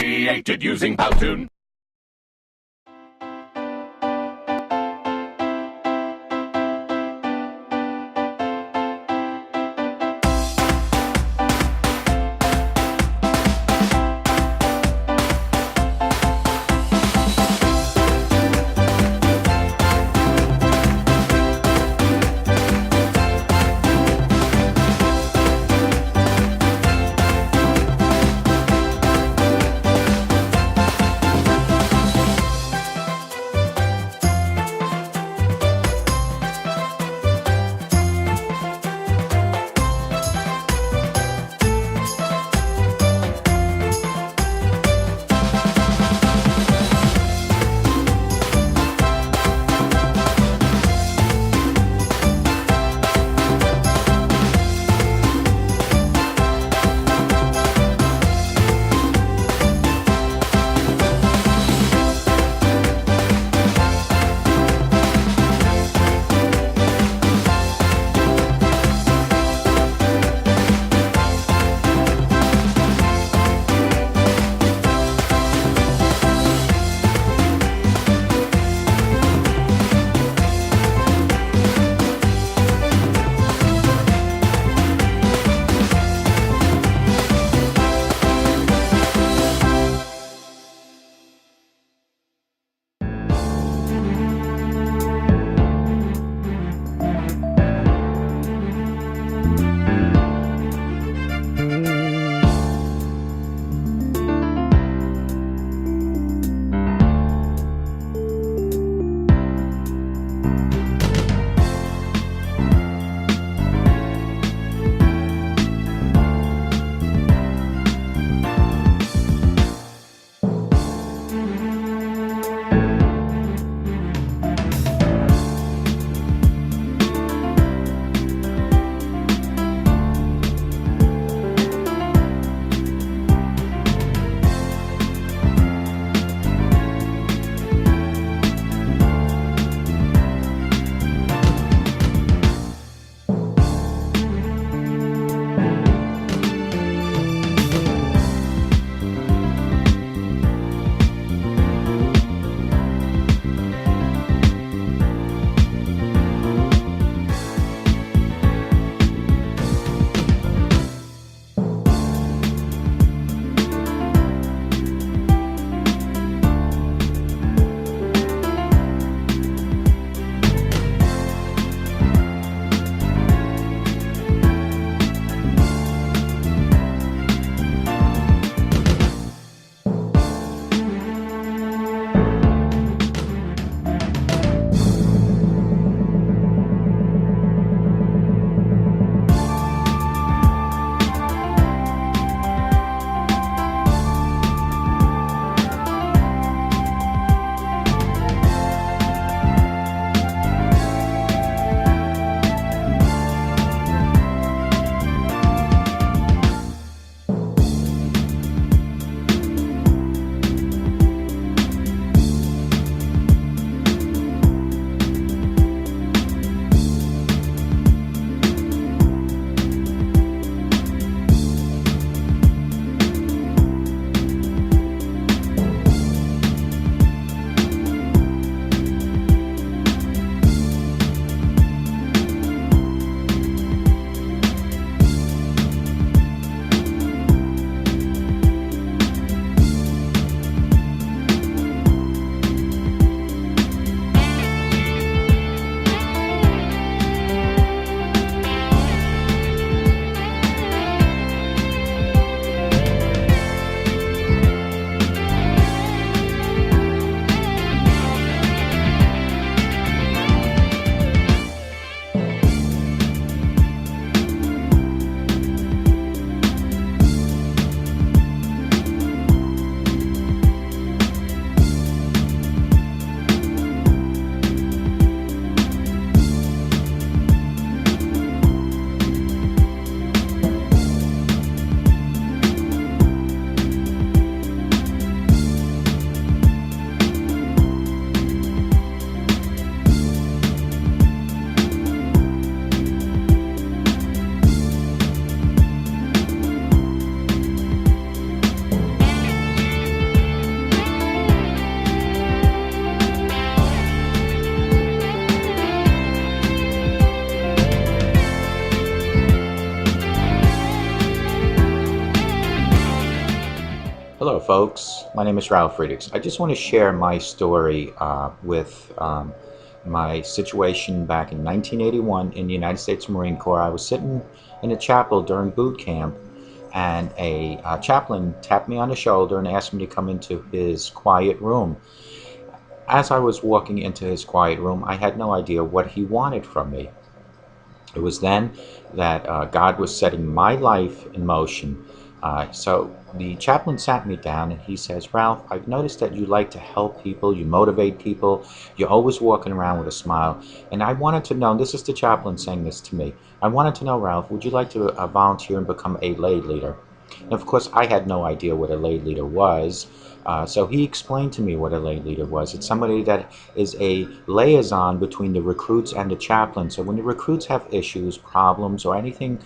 created using Powtoon. folks. My name is Ralf Friedrichs. I just want to share my story with my situation back in 1981 in the United States Marine Corps. I was sitting in a chapel during boot camp, and a chaplain tapped me on the shoulder and asked me to come into his quiet room. As I was walking into his quiet room, I had no idea what he wanted from me. It was then that God was setting my life in motion. So the chaplain sat me down and he says, Ralph, I've noticed that you like to help people, you motivate people, you're always walking around with a smile. And I wanted to know, and this is the chaplain saying this to me, I wanted to know, Ralph, would you like to volunteer and become a lay leader? And of course, I had no idea what a lay leader was. So he explained to me what a lay leader was. It's somebody that is a liaison between the recruits and the chaplain. So when the recruits have issues, problems, or anything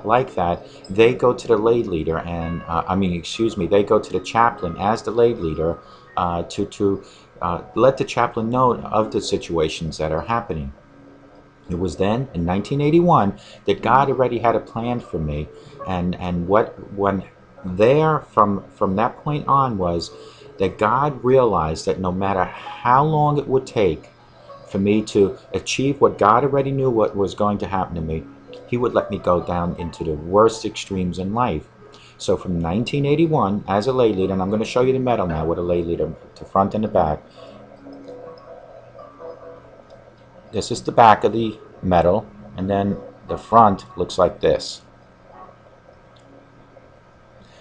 like that, they go to the lay leader, and they go to the chaplain as the lay leader to let the chaplain know of the situations that are happening. It was then in 1981 that God already had a plan for me, and when there from that point on was that God realized that no matter how long it would take for me to achieve what God already knew what was going to happen to me, He would let me go down into the worst extremes in life. So from 1981 as a lay leader, and I'm going to show you the medal now with a lay leader, the front and the back. This is the back of the medal, and then the front looks like this.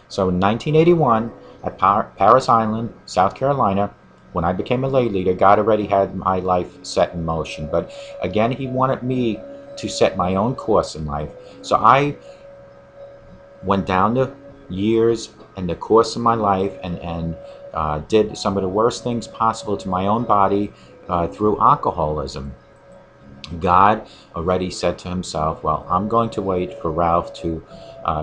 So in 1981, at Paris Island, South Carolina, when I became a lay leader, God already had my life set in motion. But again, He wanted me to set my own course in life. So I went down the years and the course of my life and did some of the worst things possible to my own body through alcoholism. God already said to Himself, well, I'm going to wait for Ralph to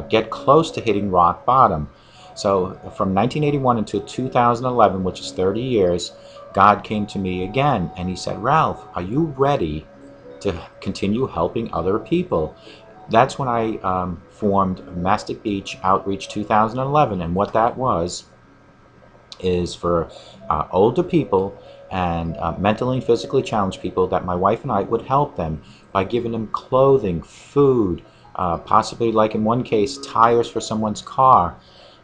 get close to hitting rock bottom. So from 1981 until 2011, which is 30 years, God came to me again and He said, Ralph, are you ready to continue helping other people? That's when I formed Mastic Beach Outreach 2011, and what that was is for older people and mentally and physically challenged people, that my wife and I would help them by giving them clothing, food, possibly, like in one case, tires for someone's car.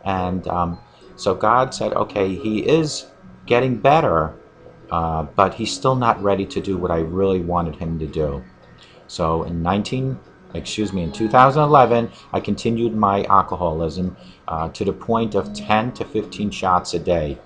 And so God said, okay, he is getting better, but he's still not ready to do what I really wanted him to do. So in 2011, I continued my alcoholism to the point of 10 to 15 shots a day.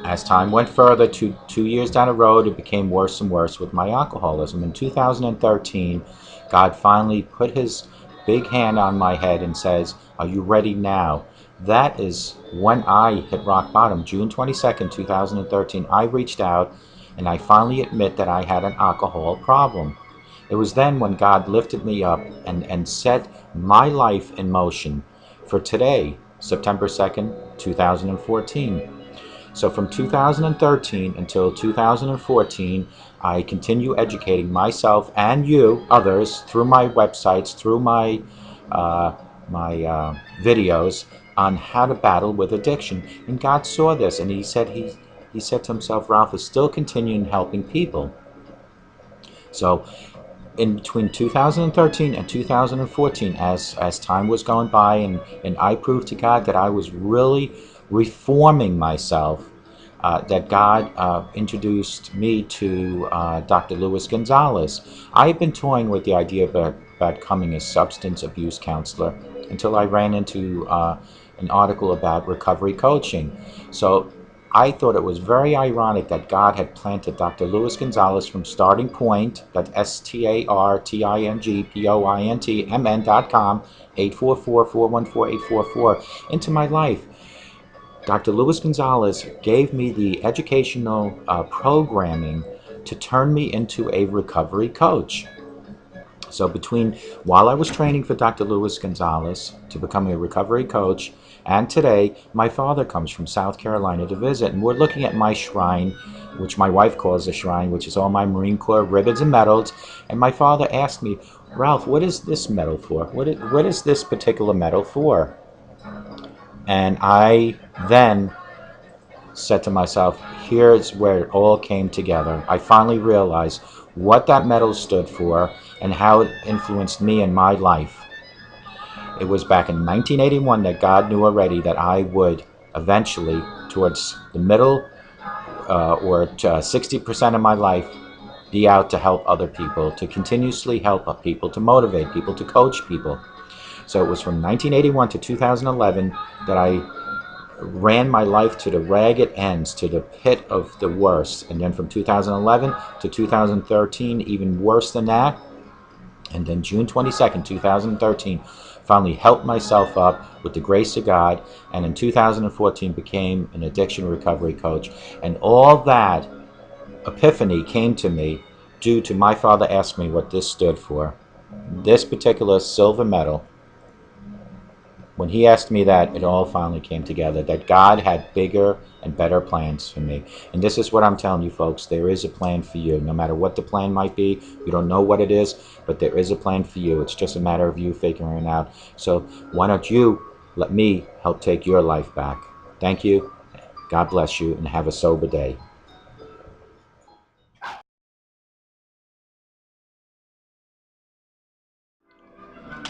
As time went further, 2 years down the road, it became worse and worse with my alcoholism. In 2013, God finally put His big hand on my head and says, are you ready now? That is when I hit rock bottom. June 22nd, 2013, I reached out and I finally admit that I had an alcohol problem. It was then when God lifted me up and set my life in motion for today, September 2nd, 2014. So from 2013 until 2014, I continue educating myself and you, others, through my websites, through my videos on how to battle with addiction. And God saw this, and He said to Himself, Ralph is still continuing helping people. So in between 2013 and 2014, as time was going by, and I proved to God that I was really reforming myself, that God introduced me to Dr. Luis Gonzalez. I had been toying with the idea about becoming a substance abuse counselor until I ran into an article about recovery coaching. So I thought it was very ironic that God had planted Dr. Luis Gonzalez from Starting Point, that's StartingPointmn.com, 844-414-844, into my life. Dr. Luis Gonzalez gave me the educational programming to turn me into a recovery coach. So while I was training for Dr. Luis Gonzalez to become a recovery coach, and today, my father comes from South Carolina to visit, and we're looking at my shrine, which my wife calls a shrine, which is all my Marine Corps ribbons and medals. And my father asked me, Ralph, what is this medal for? What is this particular medal for? And I then said to myself, here's where it all came together. I finally realized what that medal stood for and how it influenced me in my life. It was back in 1981 that God knew already that I would eventually, towards the middle or 60% of my life, be out to help other people, to continuously help people, to motivate people, to coach people. So it was from 1981 to 2011 that I ran my life to the ragged ends, to the pit of the worst. And then from 2011 to 2013, even worse than that. And then June 22nd, 2013, finally helped myself up with the grace of God. And in 2014 became an addiction recovery coach. And all that epiphany came to me due to my father asking me what this stood for. This particular silver medal. When he asked me that, it all finally came together, that God had bigger and better plans for me. And this is what I'm telling you, folks. There is a plan for you. No matter what the plan might be, you don't know what it is, but there is a plan for you. It's just a matter of you figuring it out. So why don't you let me help take your life back? Thank you. God bless you, and have a sober day.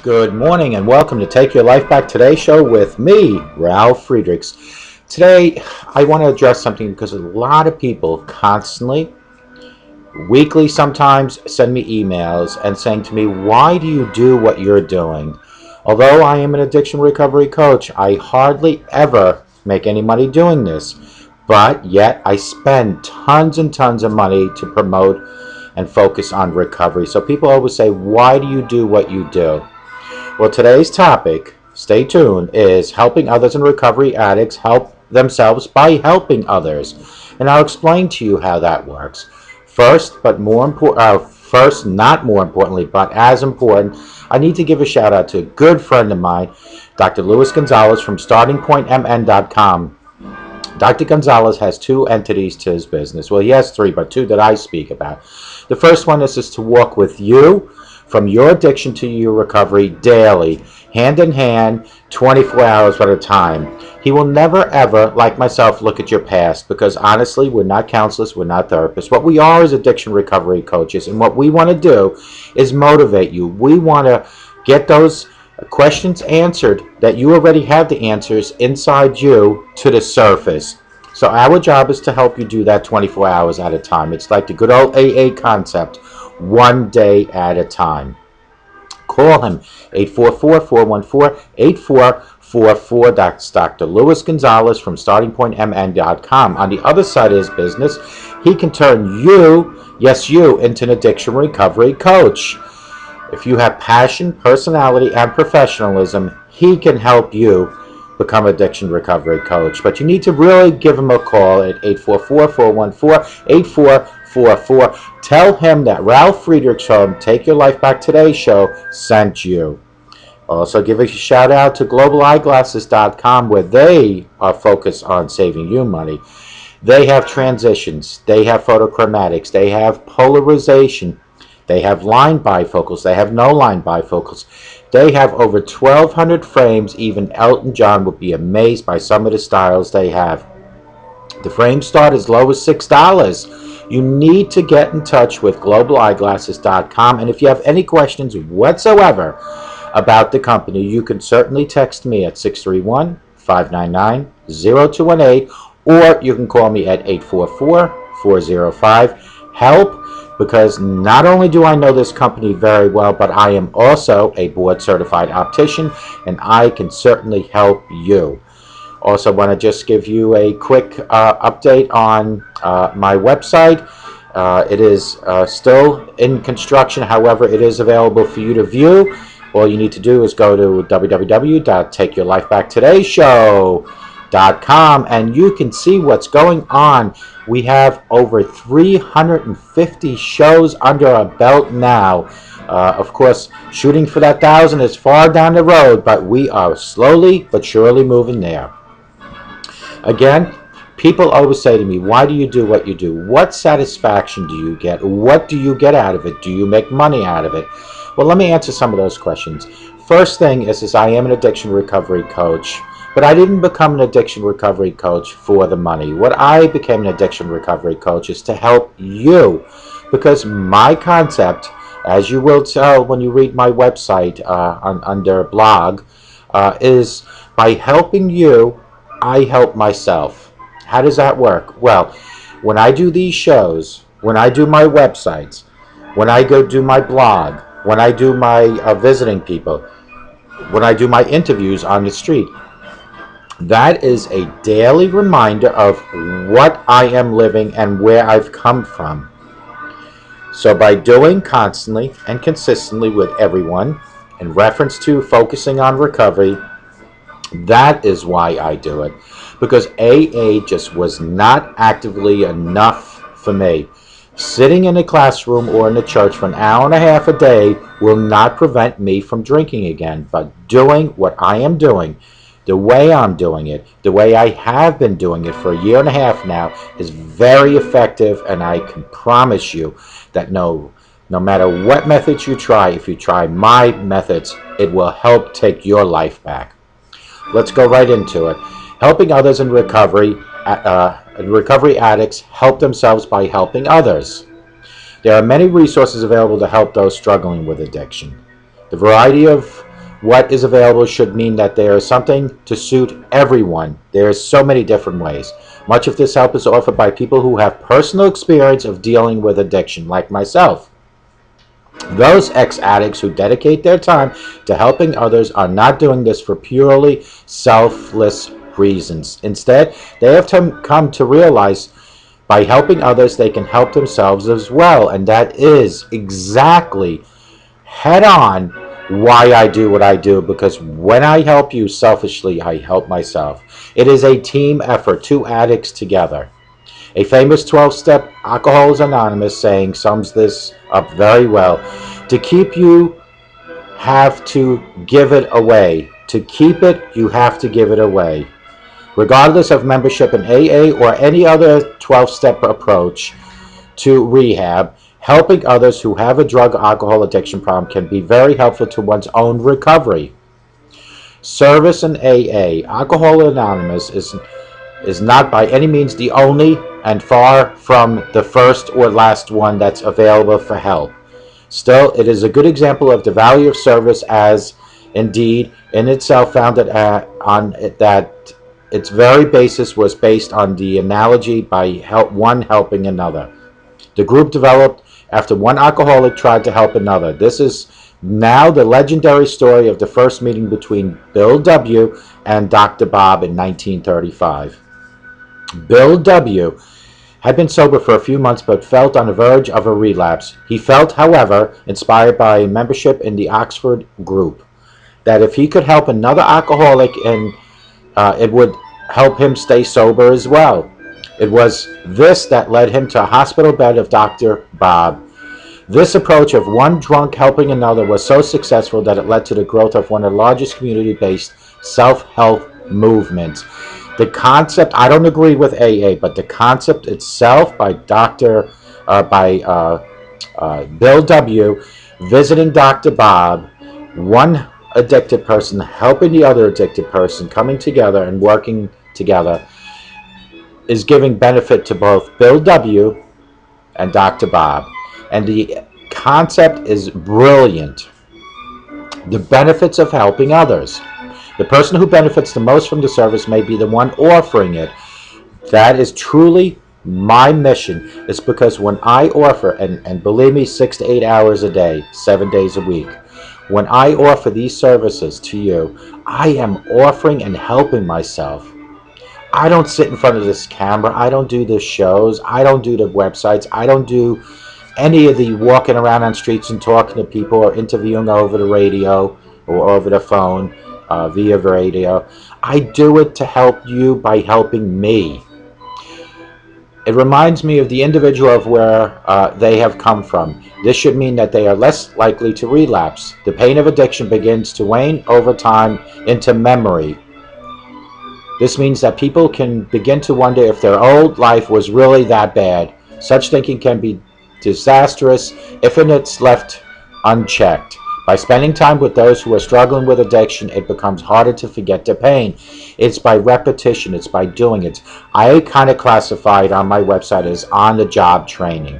Good morning and welcome to Take Your Life Back Today show with me, Ralf Friedrichs. Today, I want to address something because a lot of people constantly, weekly sometimes, send me emails and saying to me, why do you do what you're doing? Although I am an addiction recovery coach, I hardly ever make any money doing this. But yet I spend tons and tons of money to promote and focus on recovery. So people always say, why do you do what you do? Well, today's topic, stay tuned, is helping others in recovery addicts help themselves by helping others. And I'll explain to you how that works. First, not more importantly, but as important, I need to give a shout out to a good friend of mine, Dr. Luis Gonzalez from StartingPointMN.com. Dr. Gonzalez has two entities to his business. Well, he has three, but two that I speak about. The first one is to walk with you from your addiction to your recovery daily, hand in hand, 24 hours at a time. He will never ever, like myself, look at your past, because honestly, we're not counselors, we're not therapists. What we are is addiction recovery coaches, and what we want to do is motivate you. We want to get those questions answered that you already have the answers inside you to the surface. So our job is to help you do that 24 hours at a time. It's like the good old AA concept, one day at a time. Call him, 844-414-8444. That's Dr. Luis Gonzalez from StartingPointMN.com. On the other side of his business, he can turn you, yes you, into an addiction recovery coach. If you have passion, personality, and professionalism, he can help you become an addiction recovery coach. But you need to really give him a call at 844-414-8444. Tell him that Ralf Friedrichs from Take Your Life Back Today show sent you. Also give a shout out to GlobalEyeglasses.com, where they are focused on saving you money. They have transitions, they have photochromatics, they have polarization, they have line bifocals, they have no line bifocals. They have over 1,200 frames. Even Elton John would be amazed by some of the styles they have. The frames start as low as $6. You need to get in touch with GlobalEyeglasses.com, and if you have any questions whatsoever about the company, you can certainly text me at 631-599-0218, or you can call me at 844-405-HELP. Because not only do I know this company very well, but I am also a board-certified optician, and I can certainly help you. Also want to just give you a quick update on my website. It is still in construction. However, it is available for you to view. All you need to do is go to www.takeyourlifebacktodayShow.com, and you can see what's going on. We have over 350 shows under our belt now. Of course, shooting for that 1,000 is far down the road, but we are slowly but surely moving there. Again, people always say to me, why do you do what you do? What satisfaction do you get? What do you get out of it? Do you make money out of it? Well, let me answer some of those questions. First thing is I am an addiction recovery coach. But I didn't become an addiction recovery coach for the money. What I became an addiction recovery coach is to help you, because my concept, as you will tell when you read my website under blog, is by helping you, I help myself. How does that work? Well, when I do these shows, when I do my websites, when I go do my blog, when I do my visiting people, when I do my interviews on the street, that is a daily reminder of what I am living and where I've come from. So by doing constantly and consistently with everyone, in reference to focusing on recovery, that is why I do it. Because AA just was not actively enough for me. Sitting in a classroom or in a church for an hour and a half a day will not prevent me from drinking again. But doing what I am doing, the way I'm doing it, the way I have been doing it for a year and a half now, is very effective, and I can promise you that no matter what methods you try, if you try my methods, it will help take your life back. Let's go right into it. Helping others in recovery. Recovery addicts help themselves by helping others. There are many resources available to help those struggling with addiction. The variety of what is available should mean that there is something to suit everyone. There are so many different ways. Much of this help is offered by people who have personal experience of dealing with addiction, like myself. Those ex-addicts who dedicate their time to helping others are not doing this for purely selfless reasons. Instead, they have come to realize by helping others they can help themselves as well, and that is exactly head on why I do what I do, because when I help you selfishly, I help myself. It is a team effort, two addicts together. A famous 12-step Alcoholics Anonymous saying sums this up very well. To keep, you have to give it away. To keep it, you have to give it away. Regardless of membership in AA or any other 12-step approach to rehab, helping others who have a drug or alcohol addiction problem can be very helpful to one's own recovery. Service in AA, Alcoholics Anonymous, is not by any means the only and far from the first or last one that's available for help. Still, it is a good example of the value of service, as indeed in itself founded on that its very basis was based on the analogy by one helping another. The group developed after one alcoholic tried to help another. This is now the legendary story of the first meeting between Bill W. and Dr. Bob in 1935. Bill W. had been sober for a few months but felt on the verge of a relapse. He felt, however, inspired by membership in the Oxford group, that if he could help another alcoholic, it would help him stay sober as well. It was this that led him to a hospital bed of Dr. Bob. This approach of one drunk helping another was so successful that it led to the growth of one of the largest community-based self-help movements. The concept, I don't agree with AA, but the concept itself by Bill W. visiting Dr. Bob, one addicted person helping the other addicted person, coming together and working together, is giving benefit to both Bill W. and Dr. Bob. And the concept is brilliant. The benefits of helping others. The person who benefits the most from the service may be the one offering it. That is truly my mission. It's because when I offer, and believe me, 6 to 8 hours a day, 7 days a week, when I offer these services to you, I am offering and helping myself. I don't sit in front of this camera. I don't do the shows. I don't do the websites. I don't do any of the walking around on streets and talking to people or interviewing over the radio or over the phone via radio. I do it to help you by helping me. It reminds me of the individual of where they have come from. This should mean that they are less likely to relapse. The pain of addiction begins to wane over time into memory. This means that people can begin to wonder if their old life was really that bad. Such thinking can be disastrous if it's left unchecked. By spending time with those who are struggling with addiction, it becomes harder to forget the pain. It's by repetition. It's by doing it. I kind of classify it on my website as on-the-job training.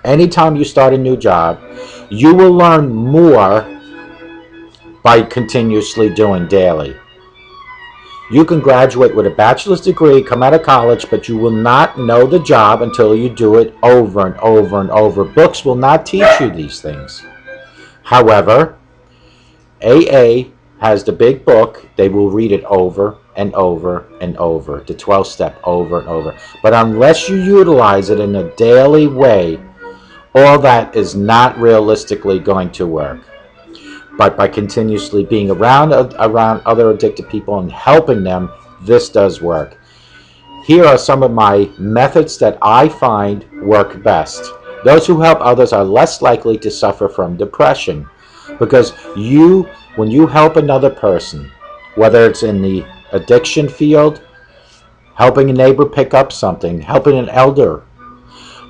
Anytime you start a new job, you will learn more by continuously doing daily. You can graduate with a bachelor's degree, come out of college, but you will not know the job until you do it over and over and over. Books will not teach you these things. However, AA has the big book. They will read it over and over and over, the 12-step over and over. But unless you utilize it in a daily way, all that is not realistically going to work. But by continuously being around other addicted people and helping them, this does work. Here are some of my methods that I find work best. Those who help others are less likely to suffer from depression, because when you help another person, whether it's in the addiction field, helping a neighbor pick up something, helping an elder,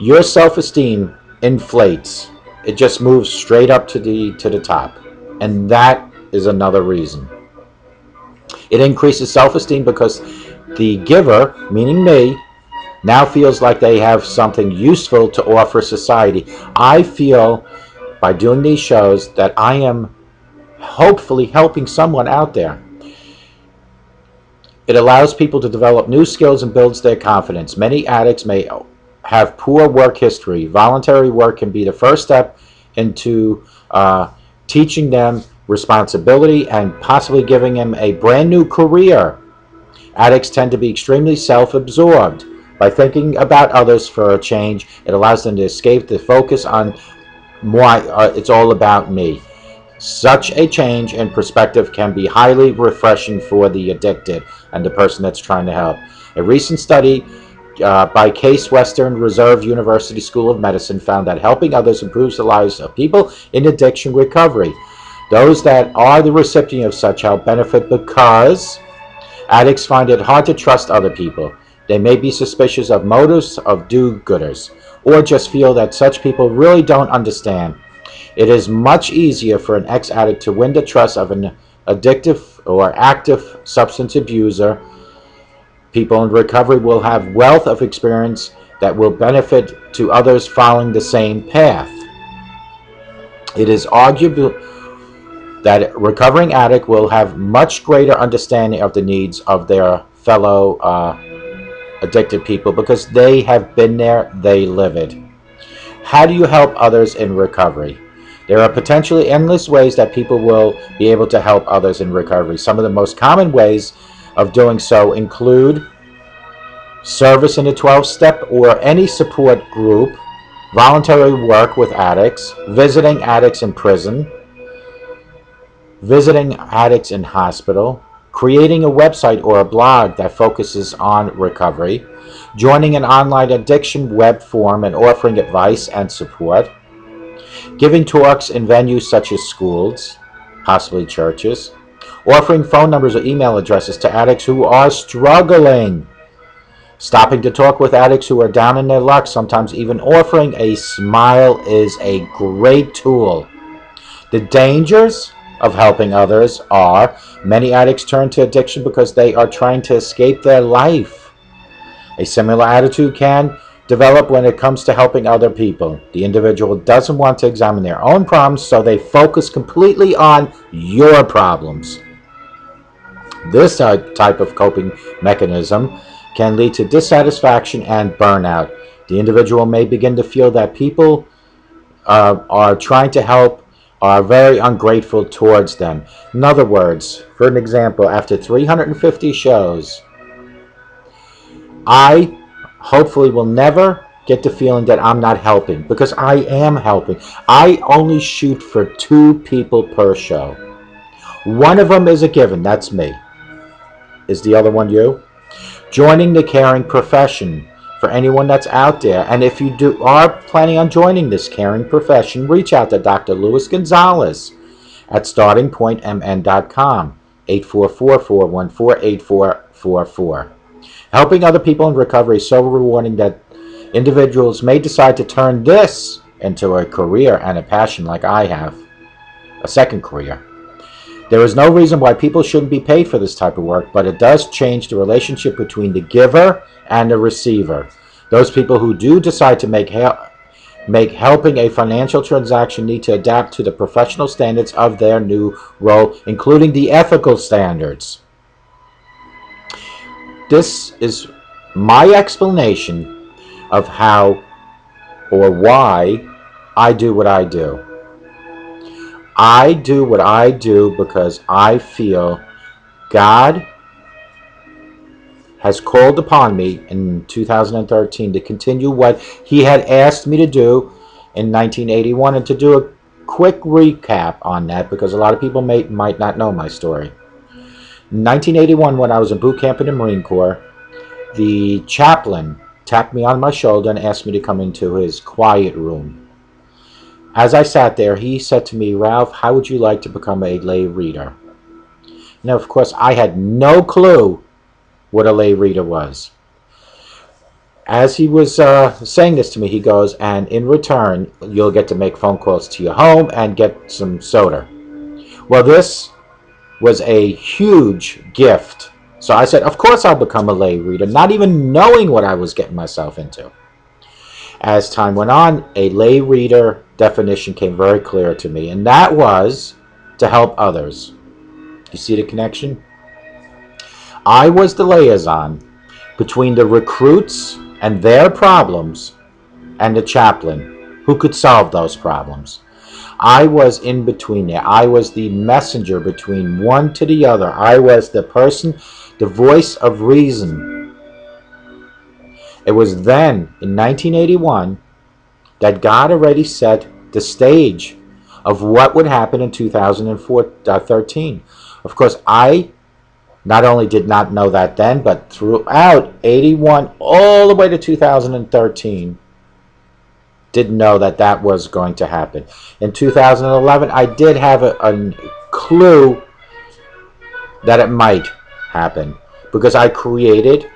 your self-esteem inflates. It just moves straight up to the top. And that is another reason. It increases self-esteem because the giver, meaning me, now feels like they have something useful to offer society. I feel by doing these shows that I am hopefully helping someone out there. It allows people to develop new skills and builds their confidence. Many addicts may have poor work history. Voluntary work can be the first step into teaching them responsibility and possibly giving them a brand new career. Addicts tend to be extremely self-absorbed. By thinking about others for a change, it allows them to escape the focus on it's all about me. Such a change in perspective can be highly refreshing for the addicted and the person that's trying to help. A recent study by Case Western Reserve University School of Medicine found that helping others improves the lives of people in addiction recovery. Those that are the recipient of such help benefit because addicts find it hard to trust other people. They may be suspicious of motives of do-gooders, or just feel that such people really don't understand. It is much easier for an ex-addict to win the trust of an addictive or active substance abuser. People in recovery will have wealth of experience that will benefit to others following the same path. It is arguable that a recovering addict will have much greater understanding of the needs of their fellow addicted people because they have been there, they live it. How do you help others in recovery? There are potentially endless ways that people will be able to help others in recovery. Some of the most common ways of doing so include service in a 12-step or any support group, voluntary work with addicts, visiting addicts in prison, visiting addicts in hospital, creating a website or a blog that focuses on recovery, joining an online addiction web forum and offering advice and support, giving talks in venues such as schools, possibly churches, offering phone numbers or email addresses to addicts who are struggling, stopping to talk with addicts who are down in their luck. Sometimes even offering a smile is a great tool. The dangers of helping others are many addicts turn to addiction because they are trying to escape their life. A similar attitude can develop when it comes to helping other people. The individual doesn't want to examine their own problems, so they focus completely on your problems. This type of coping mechanism can lead to dissatisfaction and burnout. The individual may begin to feel that people are trying to help are very ungrateful towards them. In other words, for an example, after 350 shows, I hopefully will never get the feeling that I'm not helping, because I am helping. I only shoot for 2 people per show. One of them is a given, that's me. Is the other one you? Joining the caring profession. For anyone that's out there, and if you are planning on joining this caring profession, reach out to Dr. Luis Gonzalez at startingpointmn.com, 844-414-8444. Helping other people in recovery is so rewarding that individuals may decide to turn this into a career and a passion like I have. a second career. There is no reason why people shouldn't be paid for this type of work, but it does change the relationship between the giver and the receiver. Those people who do decide to make helping a financial transaction need to adapt to the professional standards of their new role, including the ethical standards. This is my explanation of how or why I do what I do. I do what I do because I feel God has called upon me in 2013 to continue what He had asked me to do in 1981, and to do a quick recap on that because a lot of people might not know my story. In 1981, when I was in boot camp in the Marine Corps, the chaplain tapped me on my shoulder and asked me to come into his quiet room. As I sat there, he said to me, "Ralph, how would you like to become a lay reader?" Now, of course, I had no clue what a lay reader was. As he was saying this to me, he goes, "And in return, you'll get to make phone calls to your home and get some soda." Well, this was a huge gift. So I said, of course I'll become a lay reader, not even knowing what I was getting myself into. As time went on, a lay reader definition came very clear to me, and that was to help others. You see the connection? I was the liaison between the recruits and their problems and the chaplain who could solve those problems. I was in between there. I was the messenger between one to the other. I was the person, the voice of reason. It was then, in 1981, that God already set the stage of what would happen in 2013. Of course, I not only did not know that then, but throughout 81 all the way to 2013, didn't know that that was going to happen. In 2011, I did have a clue that it might happen because I created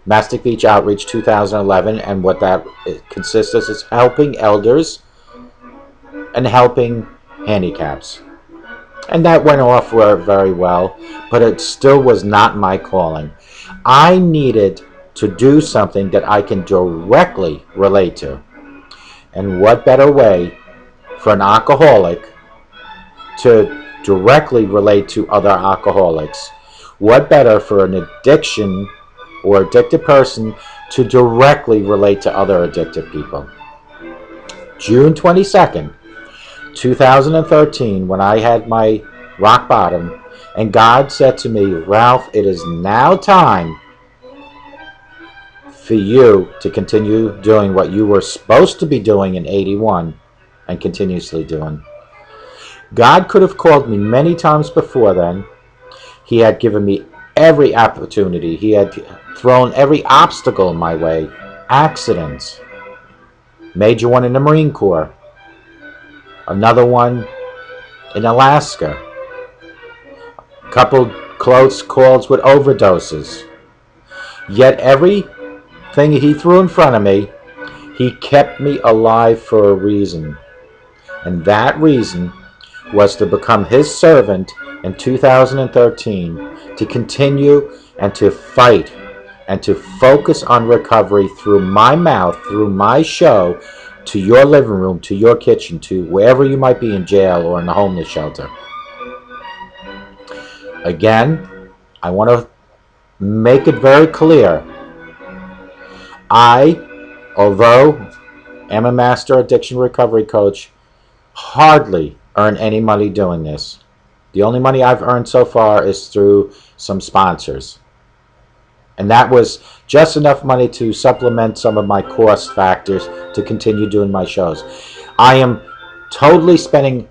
Mastic Beach Outreach 2011, and what that consists of is helping elders and helping handicaps. And that went off very well, but it still was not my calling. I needed to do something that I can directly relate to. And what better way for an alcoholic to directly relate to other alcoholics? What better for an addiction or addicted person to directly relate to other addicted people? June 22nd, 2013, when I had my rock bottom, and God said to me, "Ralph, it is now time for you to continue doing what you were supposed to be doing in 81 and continuously doing." God could have called me many times before then. He had given me every opportunity. He had thrown every obstacle my way. Accidents. Major one in the Marine Corps. Another one in Alaska. Couple close calls with overdoses. Yet everything He threw in front of me, He kept me alive for a reason. And that reason was to become His servant in 2013, to continue and to fight and to focus on recovery through my mouth, through my show, to your living room, to your kitchen, to wherever you might be in jail or in a homeless shelter. Again, I want to make it very clear. I, although am a master addiction recovery coach, hardly earn any money doing this. The only money I've earned so far is through some sponsors. And that was just enough money to supplement some of my cost factors to continue doing my shows. I am totally spending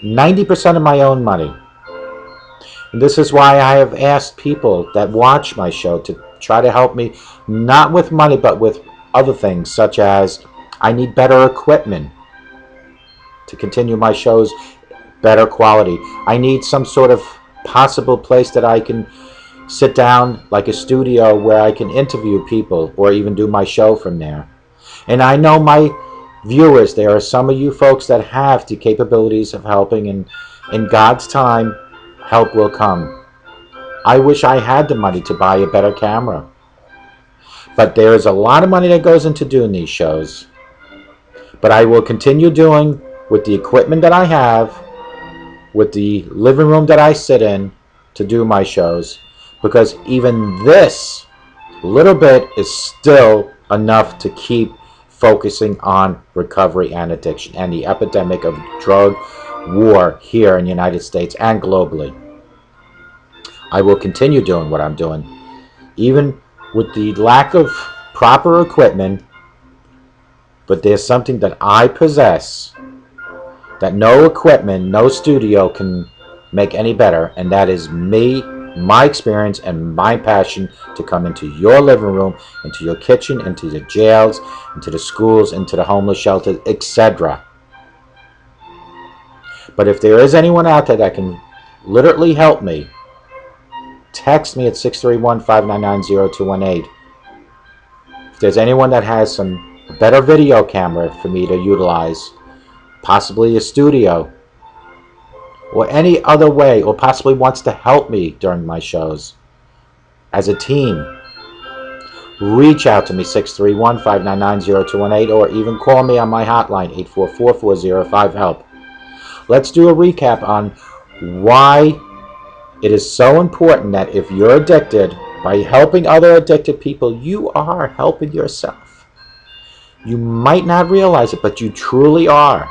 90% of my own money. And this is why I have asked people that watch my show to try to help me, not with money, but with other things, such as I need better equipment to continue my shows, better quality. I need some sort of possible place that I can sit down, like a studio, where I can interview people or even do my show from there. And I know viewers, there are some of you folks that have the capabilities of helping, and in God's time, help will come. I wish I had the money to buy a better camera. But there is a lot of money that goes into doing these shows. But I will continue doing with the equipment that I have, with the living room that I sit in to do my shows, because even this little bit is still enough to keep focusing on recovery and addiction and the epidemic of drug war here in the United States and globally. I will continue doing what I'm doing, even with the lack of proper equipment, but there's something that I possess that no equipment, no studio can make any better, and that is me, my experience, and my passion to come into your living room, into your kitchen, into the jails, into the schools, into the homeless shelters, etc. But if there is anyone out there that can literally help me, text me at 631-599-0218. If there's anyone that has some better video camera for me to utilize, possibly a studio, or any other way, or possibly wants to help me during my shows as a team, reach out to me, 631-599-0218, or even call me on my hotline, 844-405-HELP. Let's do a recap on why it is so important that if you're addicted, by helping other addicted people, you are helping yourself. You might not realize it, but you truly are.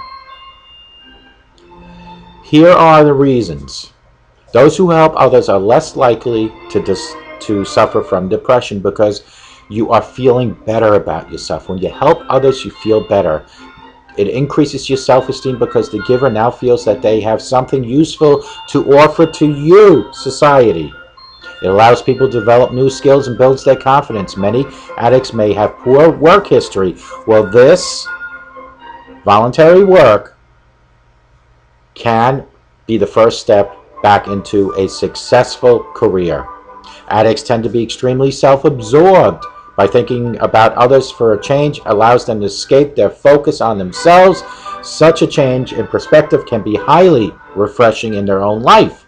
Here are the reasons. Those who help others are less likely to suffer from depression because you are feeling better about yourself. When you help others, you feel better. It increases your self-esteem because the giver now feels that they have something useful to offer to you, society. It allows people to develop new skills and builds their confidence. Many addicts may have poor work history. Well, this voluntary work can be the first step back into a successful career. Addicts tend to be extremely self-absorbed. By thinking about others for a change allows them to escape their focus on themselves. Such a change in perspective can be highly refreshing in their own life.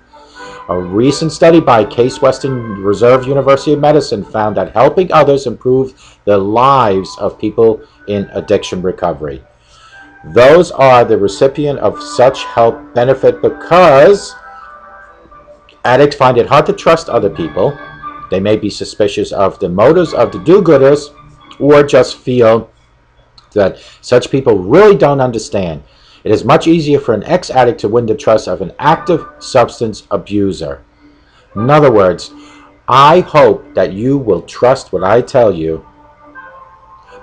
A recent study by Case Western Reserve University of Medicine found that helping others improves the lives of people in addiction recovery. Those are the recipient of such help benefit because addicts find it hard to trust other people. They may be suspicious of the motives of the do-gooders, or just feel that such people really don't understand. It is much easier for an ex-addict to win the trust of an active substance abuser. In other words, I hope that you will trust what I tell you,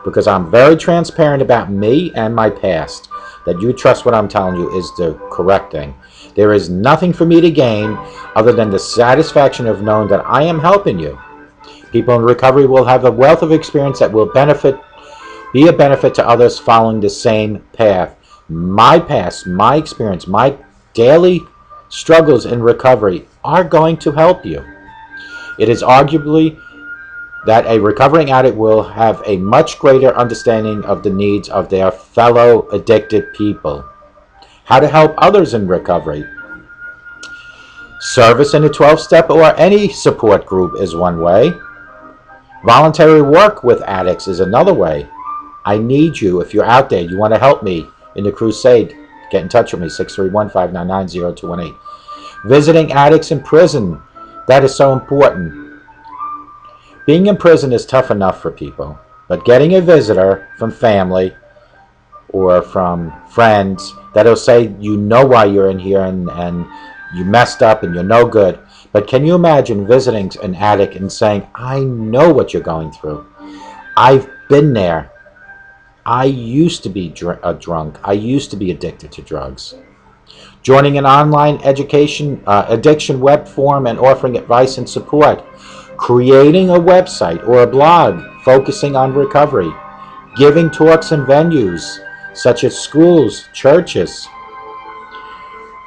because I'm very transparent about me and my past, that you trust what I'm telling you is the correct thing. There is nothing for me to gain other than the satisfaction of knowing that I am helping you. People in recovery will have a wealth of experience that will be a benefit to others following the same path. My past, my experience, my daily struggles in recovery are going to help you. It is arguably that a recovering addict will have a much greater understanding of the needs of their fellow addicted people. How to help others in recovery. Service in a 12-step or any support group is one way. Voluntary work with addicts is another way. I need you. If you're out there, you want to help me in the crusade, get in touch with me, 631-599-0218. Visiting addicts in prison, that is so important. Being in prison is tough enough for people, but getting a visitor from family or from friends that'll say, you know why you're in here and you messed up and you're no good. But can you imagine visiting an addict and saying, I know what you're going through. I've been there. I used to be a drunk. I used to be addicted to drugs. Joining an online addiction web forum and offering advice and support. Creating a website or a blog focusing on recovery. Giving talks in venues such as schools, churches.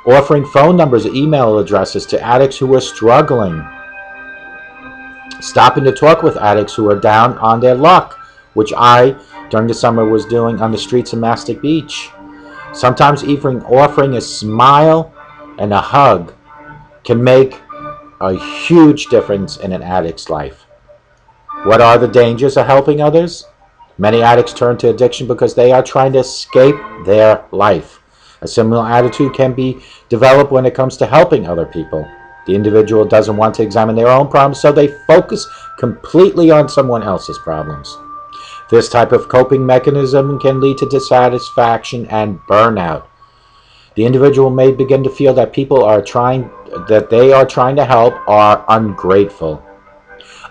Offering phone numbers or email addresses to addicts who are struggling. Stopping to talk with addicts who are down on their luck, which I, during the summer, was doing on the streets of Mastic Beach. Sometimes even offering a smile and a hug can make a huge difference in an addict's life. What are the dangers of helping others? Many addicts turn to addiction because they are trying to escape their life. A similar attitude can be developed when it comes to helping other people. The individual doesn't want to examine their own problems, so they focus completely on someone else's problems. This type of coping mechanism can lead to dissatisfaction and burnout. The individual may begin to feel that people they are trying to help are ungrateful.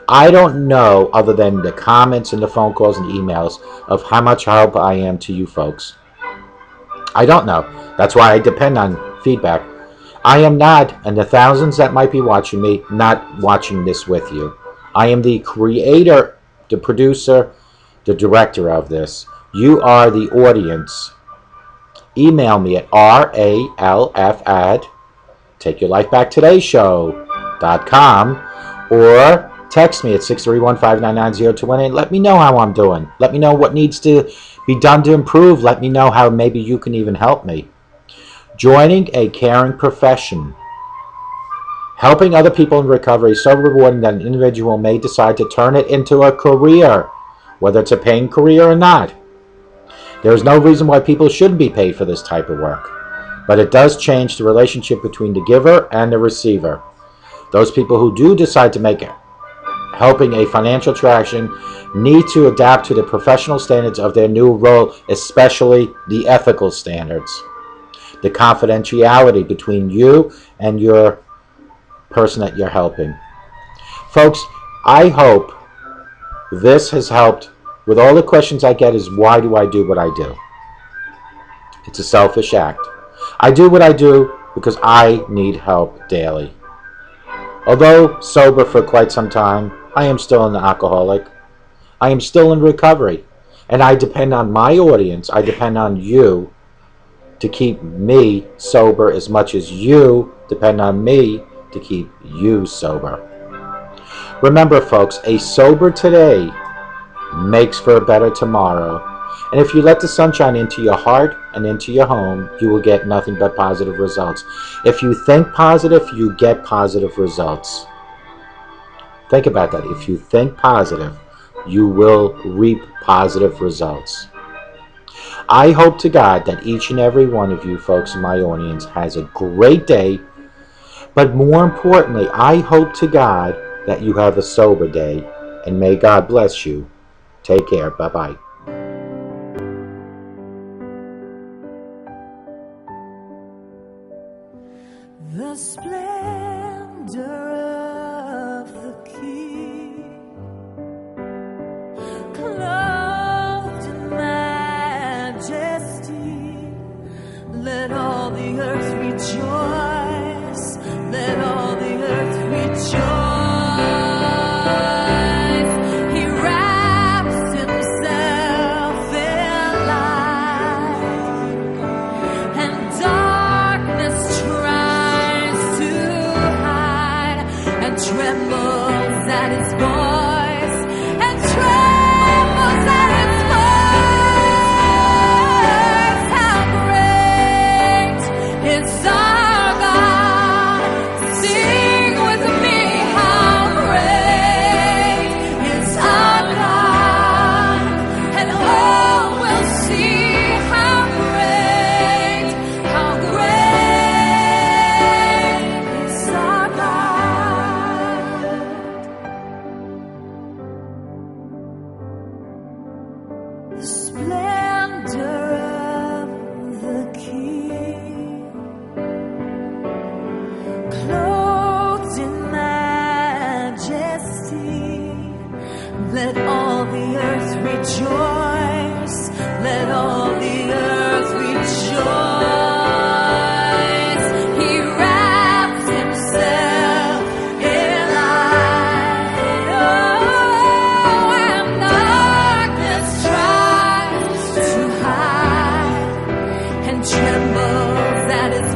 I don't know, other than the comments and the phone calls and emails, of how much help I am to you folks. I don't know. That's why I depend on feedback. I am not, and the thousands that might be watching me, not watching this with you. I am the creator, the producer, the director of this. You are the audience. Email me at ralf@takeyourlifebacktodayShow.com or text me at 631-599-0218. Let me know how I'm doing. Let me know what needs to be done to improve. Let me know how maybe you can even help me. Joining a caring profession. Helping other people in recovery is so rewarding that an individual may decide to turn it into a career, whether it's a paying career or not. There is no reason why people shouldn't be paid for this type of work, but it does change the relationship between the giver and the receiver. Those people who do decide to make helping a financial transaction need to adapt to the professional standards of their new role, especially the ethical standards. The confidentiality between you and your person that you're helping. Folks, I hope this has helped. With all the questions I get is, why do I do what I do? It's a selfish act. I do what I do because I need help daily. Although sober for quite some time, I am still an alcoholic. I am still in recovery. And I depend on my audience, I depend on you to keep me sober as much as you depend on me to keep you sober. Remember, folks, a sober today makes for a better tomorrow. And if you let the sunshine into your heart and into your home, you will get nothing but positive results. If you think positive, you get positive results. Think about that. If you think positive, you will reap positive results. I hope to God that each and every one of you folks in my audience has a great day. But more importantly, I hope to God that you have a sober day. And may God bless you. Take care. Bye-bye. The splendor of the King, clothed in majesty, let all the earth rejoice, let all the earth rejoice. He wraps himself in light, and darkness tries to hide, and trembles at his voice, and trembles at his voice. How great is our God! Sing with me, how great is our God! And all will see how great is our God. The splendor of the King, clothed in majesty, let all the earth rejoice, let all the earth rejoice. He wraps himself in light, oh, and darkness tries to hide, and trembles at his